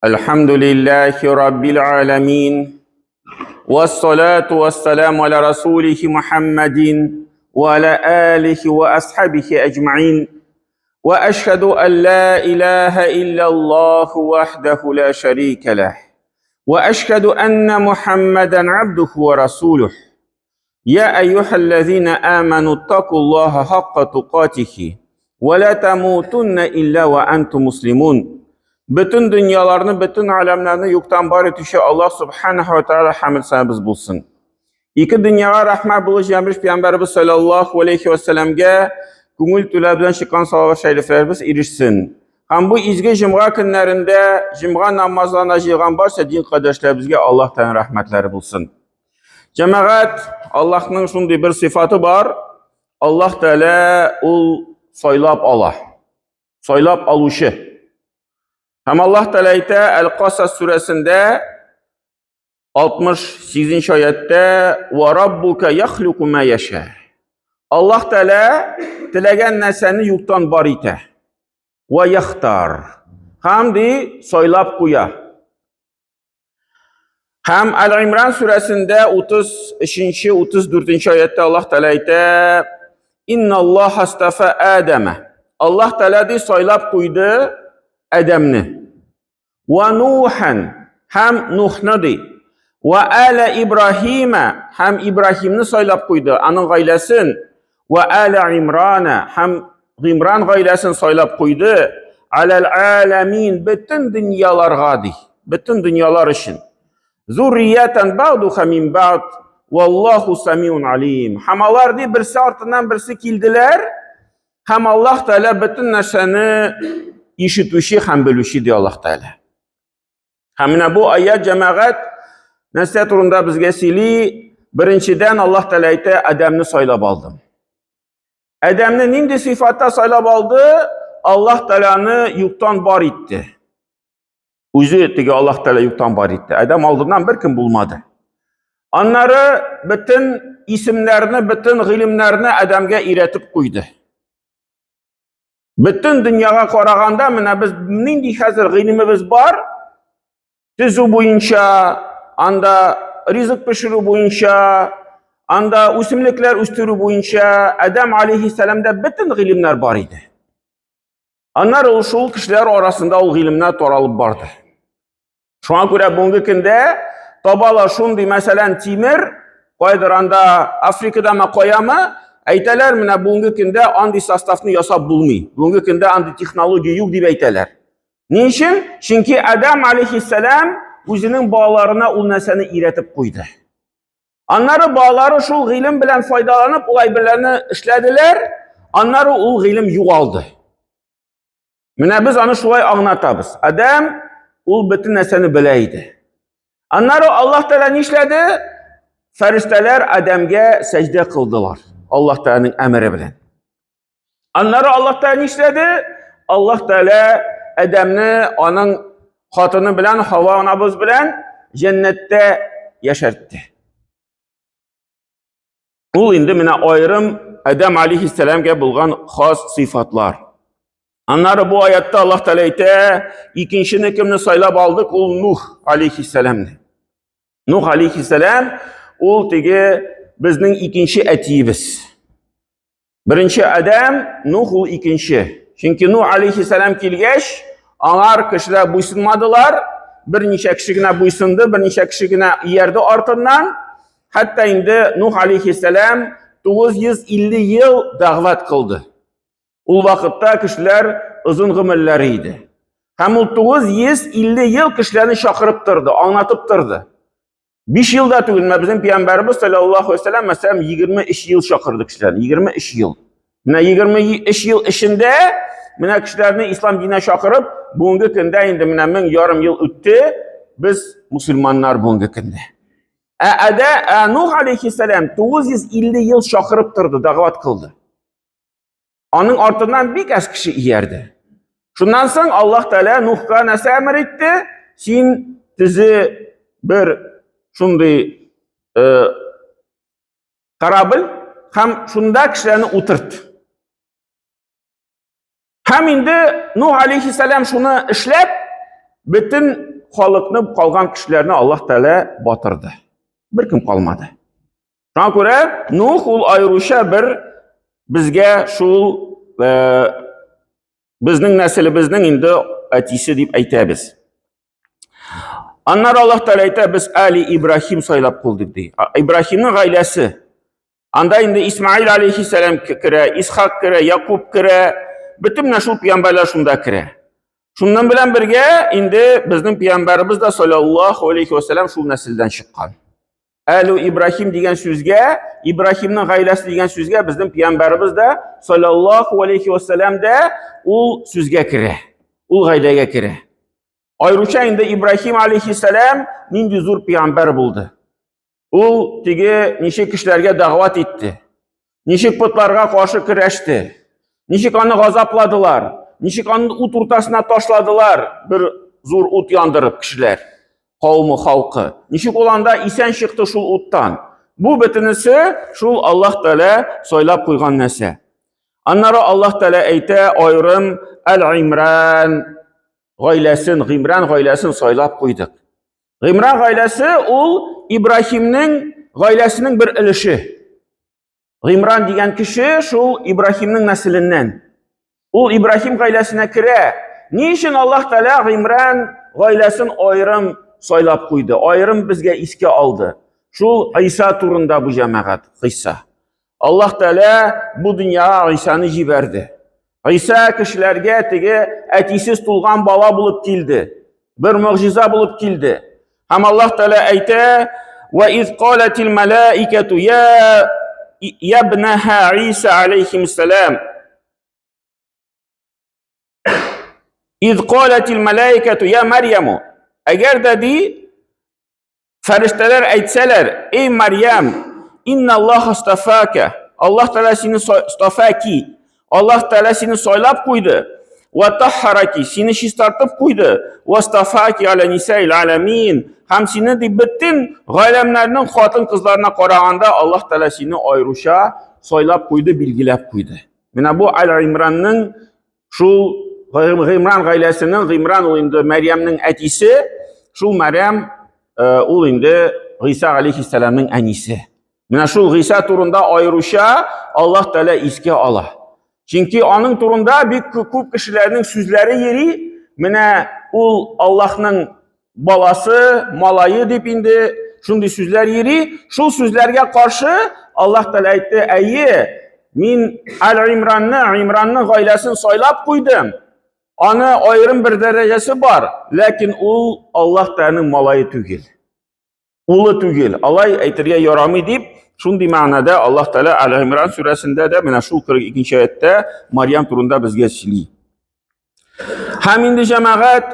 الحمد لله رب العالمين والصلاة والسلام على رسوله محمد وعلى آله وأصحابه أجمعين وأشهد أن لا إله إلا الله وحده لا شريك له وأشهد أن محمدا عبده ورسوله يا أيها الذين آمنوا اتقوا الله حق تقاته ولا تموتن إلا وأنتم مسلمون. Bütün dünyalarını, bütün alemlerini yoktan var etişi Allah subhanahu ve teala hamd sahibiz bulsun. İki dünyaya rahmet buluş emriş Peygamberimiz sallallahu aleyhi ve sellem'ge gönül tüləbdən şıqqan salavat şəriflərimiz erişsin. Hem bu izgi cümğa günlərində cümğa namazlarına jığan varsa din qardaşlarımızga Allah təala rahmetləri bulsun. Cemaat Allah'ın şunday bir sıfatı var. Allah Teala ol soylab Allah. Soylab aluşu. Hem Allah Teala El-Qasas suresinde 68. ayette ve rabbuka yakhluqu ma yasha. Allah Teala dilegen neseni yoktan bar ite. Ve yaxtar. Hem de soylab kuya. Hem El-İmran suresinde 33. 34. ayette Allah Teala ite İnna Allah astafa Adem'e. Allah Teala de soylab kuydu Adem'ni. Ve Nuhan hem Nuh'nadı. Ve ale İbrahim'e hem İbrahim'ni soylab kuydu. Onun gaylesin. Ve ale İmran'a hem İmran gaylesin soylab kuydu. Alel alemin bütün dünyalar gadi. Bütün dünyalar için. Zurriyeten ba'duha min ba'd. Vallahu samiun alim. Hamalar di birisi artından birisi kildiler. Hem Allah Teala bütün neşeni işitüşü hem bölüşü diyor Allah Teala. Hem bu ayet cemaat nasihat uğrunda bizge sili birinciden Allah Teala ite Adem'ni soylab aldım. Adem'ni nindi sıfatta soylab aldı? Allah Teala'nı yuktan bar etti. Uzu etti ki Allah Teala yuktan bar etti. Adem aldığından bir kim bulmadı. Onları bütün isimlerini, bütün ilimlerini Adem'e iretip koydu. Bütün dünyaya qaraganda mına biz nindi hazır ilimimiz var. Tüzü boyunca, anda rizq pişiru boyunca, anda üsimlikler üstürü boyunca Adem aleyhisselam'da bütün ilimler var idi. Onlar o kişiler arasında o ilimler toralıp vardı. Şu an göre bugünkü günde tabalar şundi mesela timir koydur anda Afrika'da mı koyama ayteler mına bugünkü günde andi sastafını yasab bulmuyor. Bugünkü günde andi teknoloji yok diye ayteler. Niçin? Çünkü Adem aleyhisselam özünün bağlarına o neseni iretip koydu. Onları bağları şu ilim bilen faydalanıp o aybirlerini işlediler. Onları o ilim yuvaldı. Mına biz onu şulay anlatabız. Adem o bütün neseni bileydi. Onları Allah Teala ne işledi? Ferişteler Adem'e secde kıldılar. Allah Teala'nın emri bilen. Onları Allah Teala ne işledi? Allah Teala Adem'ni onun hatını bilen, Hava anabız bilen cennette yaşarttı. Bu indi mine ayrım Adem aleyhisselam'ga bulgan xas sıfatlar. Onları bu ayette Allah Teala ite ikincisini kimni saylab aldık? O Nuh aleyhisselam'dı. Nuh aleyhisselam o tegi bizning ikinci etiyimiz. Birinci Adem, Nuh o ikinci. Çünkü Nuh aleyhisselam kelgeç, onlar kişiler buysunmadılar. Bir neçe kişigine buysundu, bir neçe kişigine yerdi ardından. Hatta indi Nuh aleyhisselam 950 yıl davet kıldı. O vakitte kişiler uzun gümürleriydi. Hem o 950 yıl kişilerini şakırıp durdu, anlatıp durdu. 5 yılda tügünme bizim Peygamberimiz sallallahu aleyhi ve sellem mesela 23 yıl şakırdı kişilerini, 23 yıl. Mine 23 yıl içinde mine kişilerini İslam dinine şakırıp bugünkü günde indi mine 1000 yarım yıl öttü. Biz Müslümanlar bugünkü günde. Nuh aleyhisselam 950 yıl şakırıp durdu, davet kıldı. Onun ardından bir kez kişi yerdi. Şundan sonra Allah Teala Nuh'a nasıl emir etti? Sen tizi bir şunday karabil hem şunda kişilerini oturt. Hem indi Nuh aleyhisselam şunu işlep bütün халыкны, калган кешеләрне Аллаһ Тәала батырды. Bir kim калмады. Шуңа күрә Нух ул айруча бер безгә шул безнең нәселебезнең инде әтисе дип әйтәбез. Аннары Аллаһ Тәала әйтә, без Али Ибрахим сайлап кылдык ди. Ибрахимның гаиләсе. Анда инде Исмаил алейхиссалам керә, Исхак керә, Якуб керә, бөтен менә шул пәйгамбәрләр шунда керә. Шуннан белән бергә инде безнең пәйгамбәрбез дә саллаллаһу алейхи ва саллям шул нәселдән чыккан. Әлу Ибрахим дигән сүзгә, Ибрахимның гаиләсе дигән сүзгә безнең пәйгамбәрбез дә саллаллаһу алейхи ва саллям да ул сүзгә керә. Ул гаиләгә керә. Айруча инде Ибрахим алейхиссалам нинди зур пәйгамбәр булды. Ул теге ничек кешеләргә дәгъват итте. Ничек путларга каршы көрәште. Ничек аны газапладылар. Ничек аны ут уртасына ташладылар. Бер зур ут яндырып кешеләр. Кавмы, халкы. Ничек ул анда исән чыкты шул уттан. Бу бөтенесе шул Аллаһ Тәала сайлап куйган нәрсә. Аннары Аллаһ Тәала әйтә, айрым Әл-Имран гаиләсен, Гимран гаиләсен сайлап куйдык. Гимран гаиләсе ул Ибрахимның гаиләсенең бер өлеше. Гимран дигән кеше шул Ибрахимның нәселеннән. Ул Ибрахим гаиләсенә керә. Ни өчен Аллаһ Тәала Гимран гаиләсен айрым сайлап куйды, айрым безгә искә алды. Шул Иса турында бу җәмәгать, Иса. Аллаһ Тәала бу дөньяга Исаны җибәрде. Иса кешеләргә теге әтисез тулган бала булып килде. Бер мөгъҗиза булып килде. Һәм Аллаһ Тәала әйтә: "Ва из қалатил малаикату я ибнаха Иса алейхиссалам". Из қалатил малаикату я Марьяму. Әгәр дә ди фәрештәләр әйтсәләр: "Эй Марьям, инна Аллаһ астафака". Аллаһ Тәала сине стафаки. Аллаһ Тәала сине сайлап куйды. Ва таххараки, сине чистартып куйды. Ва стафаки аля нисаил аламин. Һәм сине ди бөтен галәмнәрнең хатын-кызларына караганда Аллаһ Тәала сине айруча сайлап куйды, билгеләп куйды. Менә бу Әл-Имранның шул Гимран гаиләсенең, Гимран ул инде Мәрьямның әтисе, шул Мәрьям ул инде Иса алейхиссаламның әнисе. Менә шул Иса турында айруча Аллаһ Тәала искә ала. Чөнки аның турында бик күп кешеләрнең сүзләре йөри. Менә ул Аллаһның баласы, малайы дип инде шундый сүзләр йөри. Шул сүзләргә каршы Аллаһ Тәала әйтте: "Әйе, мин Әл-Имранның гаиләсен сайлап куйдым. Аны айрым бер дәрәҗәсе бар, ләкин ул Аллаһ Тәаланың малайы түгел. Улы түгел. Алай әйтергә ярамый" дип, шундый мәгънәдә Аллаһ Тәала Әл-Имран сүрәсендә дә менә шул 42-нче аятта Марьям турында безгә сөйли. Һәм инде җәмәгать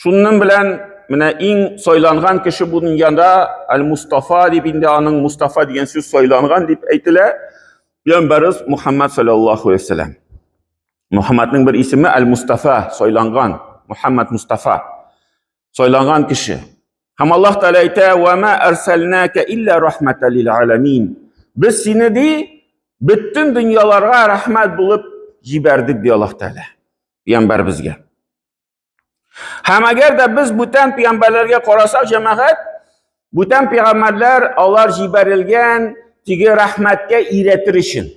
шуның белән менә иң сайланган кеше бу дөньяда Әл-Мустафа дип инде аның Мустафа дигән сүз сайланган дип әйтелә. Пәйгамбәрбез Мухаммад саллаллаһу алейхи ва саллям. Мухаммадның бер исеме Әл-Мустафа, сайланган. Мухаммад Мустафа. Сайланган кеше. Һәм Аллаһ Тәала әйтә: "Ва ма арсалнака илля рахматан лил аламин". Без сине ди бөтен дөньяларга рәхмәт булып җибәрдек ди Аллаһ Тәала. Пәйгамбәрбезгә. Һәм әгәр дә без бүтән пәйгамбәрләргә карасак, җәмәгать, бүтән пәйгамбәрләр алар җибәрелгән теге рәхмәткә иретер өчен.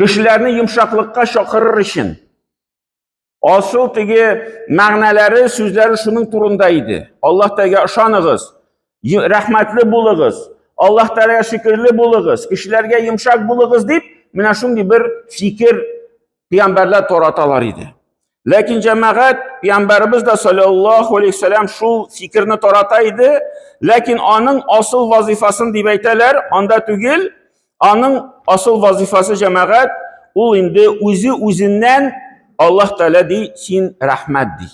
Кешеләрне йомшаклыкка чакырыр өчен. Асыл теге мәгънәләре, сүзләре шуның турында иде. Аллаһ Тәаләгә ышаныгыз, рәхмәтле булыгыз, Аллаһ Тәаләгә шөкерле булыгыз, кешеләргә йомшак булыгыз дип, менә шундый бер фикер пәйгамбәрләр тараталар иде. Ләкин җәмәгать, пәйгамбәрбез дә саллаллаһу алейхи ва саллям шул фикерне тарата иде, ләкин аның асыл вазифасын дип әйтәләр, анда түгел, аның асыл вазифасы җәмәгать, ул инде үзе үзеннән Аллаһ Тәала ди, син рәхмәт ди.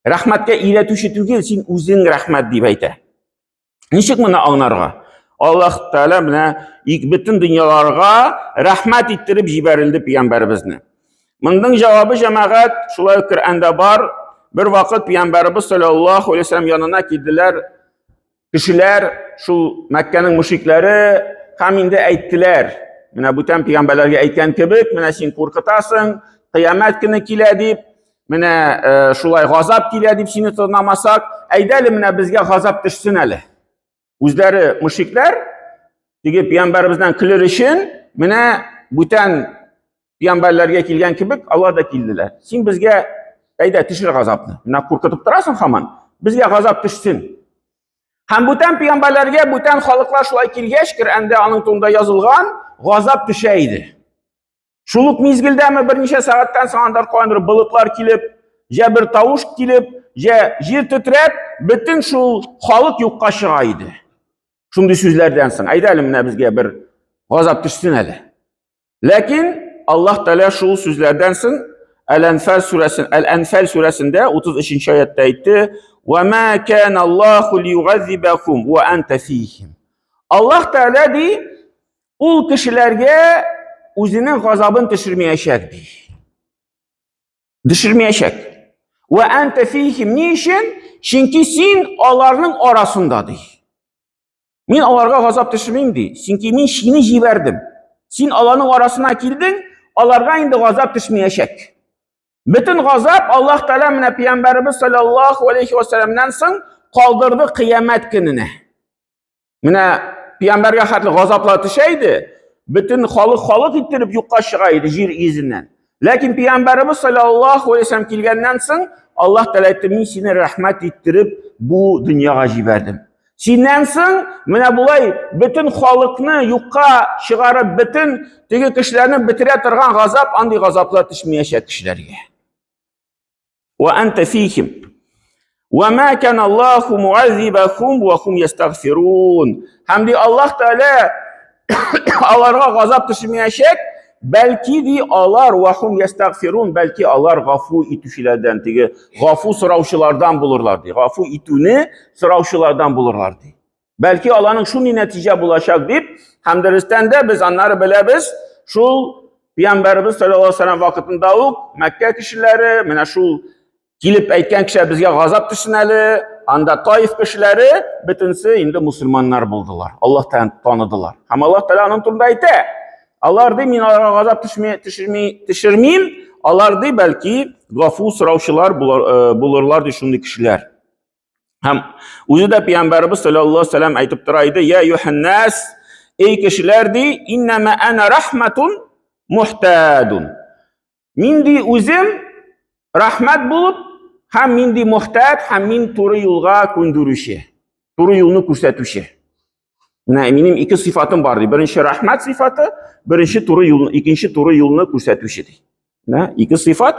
Рәхмәткә иретүче түгел, син үзең рәхмәт дип әйтә. Ничек моны аңларга? Аллаһ Тәала менә бөтен дөньяларга рәхмәт иттереп җибәрелде пәйгамбәрбезне. Моның җавабы җәмәгать шулай Коръәндә бар. Бер вакыт пәйгамбәрбез саллаллаһу алейхи ва саллям янына килделәр. Кешеләр, шул Мәккәнең мөшрикләре һәм инде әйттеләр. Менә бүтән пәйгамбәрләргә әйткән кебек, менә син куркытасың, кыямәт көне килә дип, Менә шулай газап килә дип сине тыңламасак, әйдәле менә безгә газап төшсен әле. Үзләре мөшрикләр теге пәйгамбәребездән килер өчен менә бүтән пәйгамбәрләргә килгән кебек алар да килделәр. Син безгә әйдә төшер газапны. Менә куркытып торасың һаман. Безгә газап төшсен. Һәм бүтән пәйгамбәрләргә бүтән халыклар шулай килгәч, Коръәндә аның турында язылган, газап төшә иде. Шул ук мизгелдәме берничә сәгатьтән соң анда кайндыр болытлар килеп, җә бер тавыш килеп, җә җир тетрәп, бөтен шул халык юкка чыга иде. Шундый сүзләрдән соң әйдәле менә безгә бер газап төшсен әле. Ләкин Аллаһ Тәала шул сүзләрдән соң Әл-Әнфәл сүрәсендә 33-нче аятта әйтте: "Ва ма кана Аллаһу лиюгазибакум ва анта фихим." Аллаһ Тәала ди, ул кешеләргә үзенең газабын төшермәячәк ди. Төшермәячәк. Ва анта фихим, ни өчен? Чөнки син аларның арасында ди. Мин аларга газап төшермим ди. Чөнки мин сине җибәрдем. Син аларның арасына килдең, аларга инде газап төшмәячәк. Бөтен газап Аллаһ Тәала менә пәйгамбәрбез саллаллаһу алейхи ва салламнан соң калдырды кыямәт көненә. Менә пәйгамбәргә хәтле газаплар төшә иде, бөтен халык иттереп юкка чыга иде җир йөзеннән. Ләкин пәйгамбәрбез саллаллаһу алейхи ва саллям килгәннән соң Аллаһ Тәала әйтте: "Мин сине рәхмәт иттереп бу дөньяга җибәрдем." Синнән соң менә булай бөтен халыкны юкка чыгарып, бөтен теге кешеләрне бетерә торган газап, андый газаплар төшмәячәк кешеләргә. Ва анта фихим. Ва ма кана Аллаһу муаззибахум ва хум ястагфирун. Һәм ди Аллаһ Тәала аларга газап төшмәячәк, бәлки ди алар ва хум ястагфирун, бәлки алар гафу итүчеләрдән, теге гафу сораучылардан булырлар ди. Гафу итүне сораучылардан булырлар ди. Бәлки аларның шундый нәтиҗә булачак дип, һәм дөрестән дә без аннары беләбез, шул пәйгамбәрбез саллаллаһу алейхи ва саллям вакытында ук Мәккә кешеләре, менә шул килеп әйткән кешеләр безгә газап төшсен әле, анда Таиф кешеләре бөтенсе инде мусульманнар булдылар. Аллаһ Тәала таныдылар. Һәм Аллаһ Тәала аның турында әйтә: "Алар ди мин аларга газап төшермим, алар ди бәлки гафу сораучылар булырлар ди шундый кешеләр." Һәм үзе дә пәйгамбәрбез саллаллаһу алейхи ва саллям әйтеп тора иде: "Я юханнас, эй кешеләр ди, иннама ана рахматун мухтадун." Мин ди үзем рахмат булып, һәм мин ди мухтад, һәм мин туры юлга күндерүче, туры юлны күрсәтүче. Менә минем ике сыйфатым бар ди. Беренче рахмат сыйфаты, беренче туры юлны, икенче туры юлны күрсәтүче ди. Менә ике сыйфат.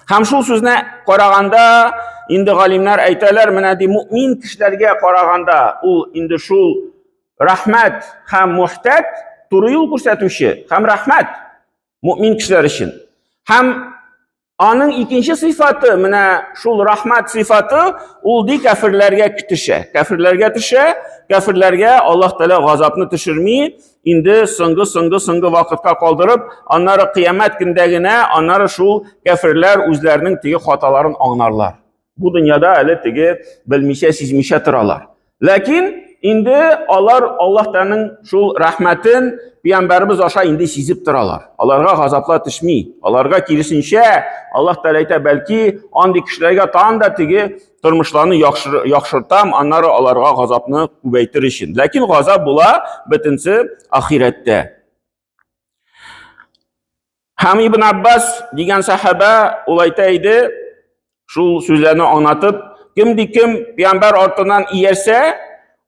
Һәм шул сүзне караганда инде галимнәр әйтәләр, менә ди муъмин кешеләргә караганда ул инде шул рахмат һәм мухтад, туры юл күрсәтүче һәм рахмат муъмин кешеләр өчен. Һәм аның икенче сыйфаты, менә шул рахмат сыйфаты, ул ди кафирләргә төшә. Кафирләргә Аллаһ Тәала газапны төшерми, инде соңгы вакытка калдырып, аннары кыямәт көндә генә аннары шул кафирләр үзләренең теге хаталарын аңларлар. Бу дөньяда әле теге белмичә, сизмичә торалар. Ләкин инде алар Аллаһ Тәаланың шул рәхмәтен пәйгамбәрбез аша инде сизеп торалар. Аларга газаплар төшми. Аларга киресенчә Аллаһ Тәала әйтә, бәлки андый кешеләргә тагын да теге тормышларны яхшыртам, аннары аларга газапны күбәйтер өчен. Ләкин газап була бөтенсе ахирәттә. Һәм Ибн Аббас дигән сахаба ул әйтә иде, шул сүзләрне аңлатып, кем пәйгамбәр артыннан иярсә,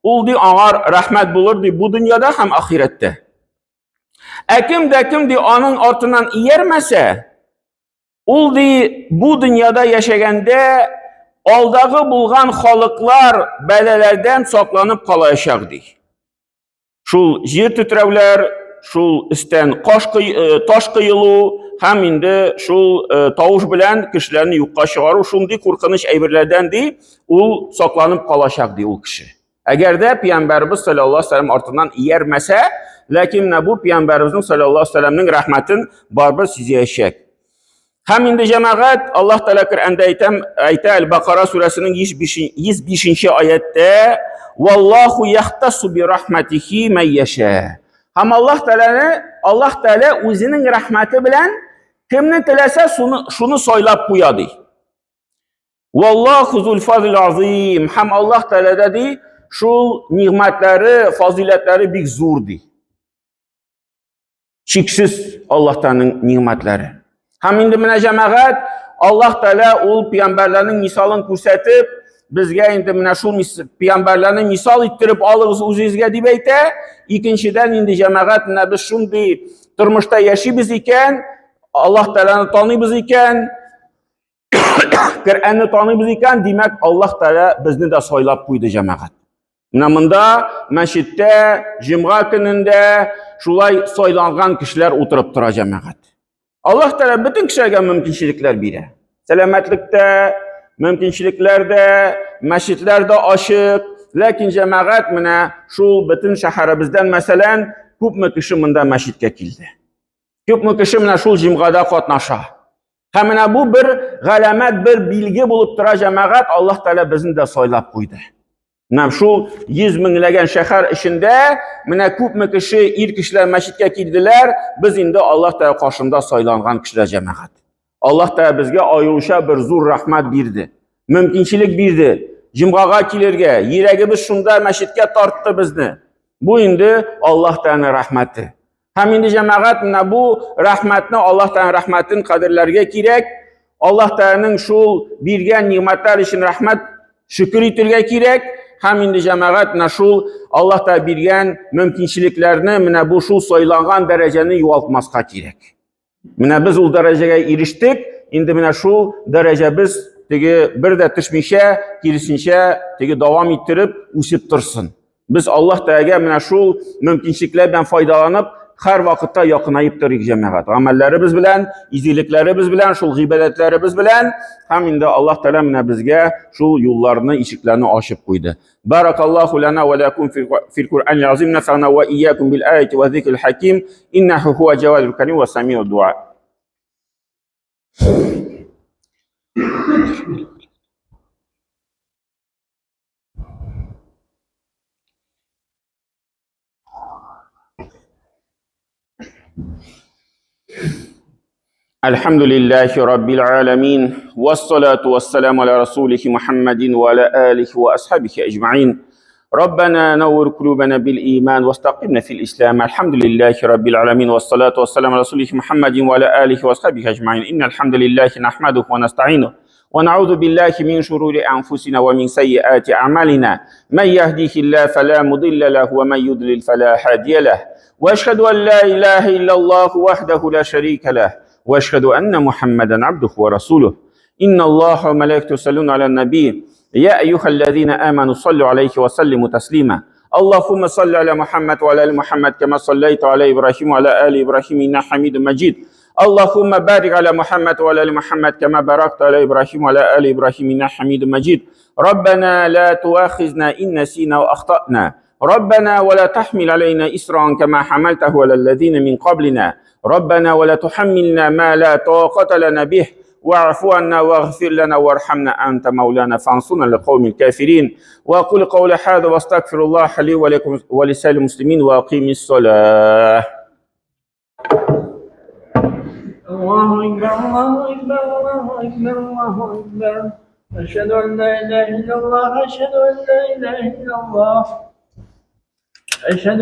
ул ди аңар рәхмәт булыр ди бу дөньяда һәм ахирәттә. Кем ди аның артыннан иярмәсә, ул ди бу дөньяда яшәгәндә алдагы булган халыклар бәләләрдән сакланып калачак ди. Шул җир тетрәүләр, шул өстән таш кыелу һәм инде шул тавыш белән кешеләрне юкка чыгару, шундый куркыныч әйберләрдән ди ул сакланып калачак ди ул кеше. Әгәр дә пәйгамбәрбез саллаллаһу алейхи ва саллям артыннан иярмәсә, ләкин бу пәйгамбәрбезнең саллаллаһу алейхи ва саллямның рәхмәтен барбыр сизәчәк. Һәм инде җәмәгать, Аллаһ Тәала Коръәндә әйтә Әл-Бакара сүрәсенең 105-нче аятта: "Валлаһу яхтасу би рахматихи ман яша." Һәм Аллаһ Тәала үзенең рәхмәте белән кемне теләсә шуны сайлап куя ди. Vallahu zul fazil azim. Hem Allah Teala dedi, şu nimetleri, faziletleri bir zordi. Çiksiz Allah Teala'nın nimetleri. Hem indi mine cemaat Allah Teala ol peygamberlerinin misalını ko'rsatib, bizga endi mana shu peygamberlarni misal ettirib oling'iz o'zingizga deb ayta. Ikkinchidan endi jamoat mana biz shunday turmushda yashaymiz ekan, Alloh taolani tanıymiz ekan, Qur'onni tanıymiz ekan, demak Alloh taolo bizni de soylab qo'ydi jamoat. Mana bunda masjidda juma kunida shulay soylangan kishilar o'tirib turadi jamoat. Allah Teala bütün kishilarga mumkinchiliklar beradi. Salomatlikda, mumkinchiliklarda, masjidlarda ochiq, lekin jamoat mana shu butun shaharimizdan masalan ko'pmi kishi bunda masjidga keldi. Ko'pmi kishi mana shu jumada qatnashadi. Ha mana bu bir g'alamat, bir bilgi bo'lib turadi jamoat, Alloh Teala bizni de soylab qo'ydi. Mana shu 100 minglagan shahar ishida mana ko'pmi kishi kishilar masjidga keldilar, biz endi Alloh Teala qoshida soylangan kishilar jamoat. Alloh Teala bizga oyusha bir zo'r rahmat berdi. Mumkinchilik berdi. Jumg'aga kelirga, yuragimiz shunda masjidga tortdi bizni. Bu endi Alloh Tealaning rahmati. Ham endi jamoat mana bu rahmatni, Alloh Tealaning rahmatini qadrlarga kerak. Alloh Tealaning shu bergan ne'matlar uchun rahmat, shukr etilga kerak. Ham endi jamoat mana shu Alloh Teala bergan mumkinchiliklarni mana bu shu soylangan darajani yo'qotmasqa kerak. Mana biz o darajaga erishdik. Endi mana shu daraja biz tegi birda tishmisha, kirisincha tegi davom ettirib o'sib tursin. Biz Alloh Tealaga mana shu mumkinchiliklardan foydalanib har vaqtda yaqinayib turik jamoat. Amallarimiz bilan, iziliklarimiz bilan, shu g'ibatlarimiz bilan ham endi Alloh Teala mana bizga shu yo'llarni, eshiklarini ochib qo'ydi. Barakallohu lana va lakum fil Qur'anil azim, nafa'na va iyyakum bil ayati va zikril hakim, innahu huwa jawadul karim va sami'ud du'a. Alhamdulillahi Rabbil alamin. Wassalatu wassalamu ala rasulih Muhammadin wa ala alihi wa ashabihi ajma'in. ربنا نور قلوبنا بالإيمان واستقمنا في الإسلام. الحمد لله رب العالمين والصلاة والسلام على رسوله محمد وعلى آله وصحبه أجمعين. إن الحمد لله نحمده ونستعينه ونعوذ بالله من شرور أنفسنا ومن سيئات أعمالنا. من يهديه الله فلا مضل له ومن يضلل فلا هادي له. وأشهد أن لا إله إلا الله وحده لا شريك له وأشهد أن محمدا عبده ورسوله. إن الله وملائكته يصلون على النبي يا أيها الذين آمنوا صلوا عليه وسلموا تسليما. اللهم صل على محمد وعلى آل محمد كما صليت على إبراهيم وعلى آل إبراهيم إنك حميد مجيد. اللهم بارك على محمد وعلى آل محمد كما باركت على إبراهيم وعلى آل إبراهيم إنك حميد مجيد. ربنا لا تؤاخذنا إن نسينا وأخطأنا. ربنا ولا تحمل علينا إسرا كما حملته على الذين من قبلنا. ربنا ولا تحملنا ما لا طاقة لنا به. واعف عنا واغفر لنا وارحمنا أنت مولانا فانصرنا للقوم الكافرين. وأقول قول هذا واستغفر الله لي ولكم ولسائر المسلمين وأقيم الصلاة. الله أكبر الله أكبر الله أكبر الله أكبر. أشهد أن لا إله إلا الله أشهد أن لا إله إلا الله أشهد